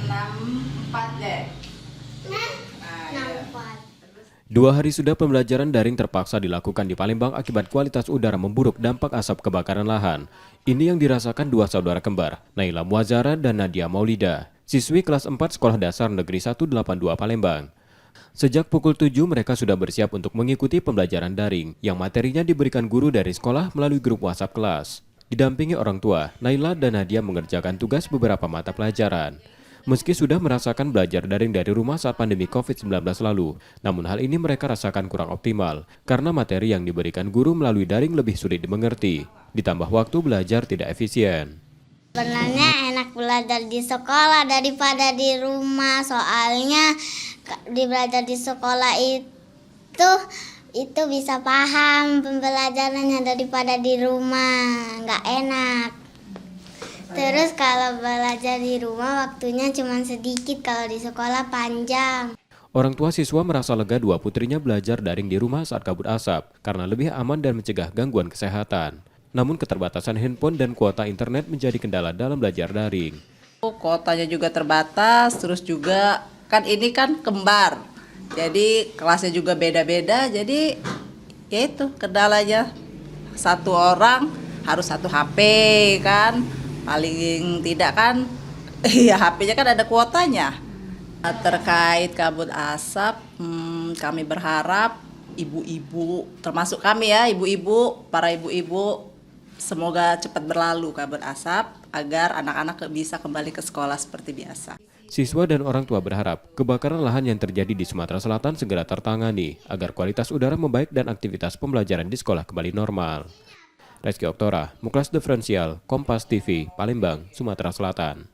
64 deh. Nah, 64. 2 hari sudah pembelajaran daring terpaksa dilakukan di Palembang akibat kualitas udara memburuk dampak asap kebakaran lahan. Ini yang dirasakan 2 saudara kembar, Naila Muazara dan Nadia Maulida, siswi kelas 4 Sekolah Dasar Negeri 182 Palembang. Sejak pukul 7 mereka sudah bersiap untuk mengikuti pembelajaran daring yang materinya diberikan guru dari sekolah melalui grup WhatsApp kelas. Didampingi orang tua, Naila dan Nadia mengerjakan tugas beberapa mata pelajaran. Meski sudah merasakan belajar daring dari rumah saat pandemi COVID-19 lalu, namun hal ini mereka rasakan kurang optimal karena materi yang diberikan guru melalui daring lebih sulit dimengerti, ditambah waktu belajar tidak efisien. Sebenarnya enak belajar di sekolah daripada di rumah, soalnya belajar di sekolah itu bisa paham pembelajarannya daripada di rumah, nggak enak. Terus kalau belajar di rumah waktunya cuma sedikit, kalau di sekolah panjang. Orang tua siswa merasa lega 2 putrinya belajar daring di rumah saat kabut asap karena lebih aman dan mencegah gangguan kesehatan. Namun keterbatasan handphone dan kuota internet menjadi kendala dalam belajar daring. Kuotanya juga terbatas, terus juga kan ini kan kembar. Jadi kelasnya juga beda-beda, jadi ya itu kendalanya. Satu orang harus 1 HP kan. Paling tidak kan, ya HP-nya kan ada kuotanya. Terkait kabut asap, kami berharap ibu-ibu, termasuk kami ya, ibu-ibu, para ibu-ibu, semoga cepat berlalu kabut asap agar anak-anak bisa kembali ke sekolah seperti biasa. Siswa dan orang tua berharap kebakaran lahan yang terjadi di Sumatera Selatan segera tertangani agar kualitas udara membaik dan aktivitas pembelajaran di sekolah kembali normal. Reski Oktora, Muklas Diferensial, Kompas TV, Palembang, Sumatera Selatan.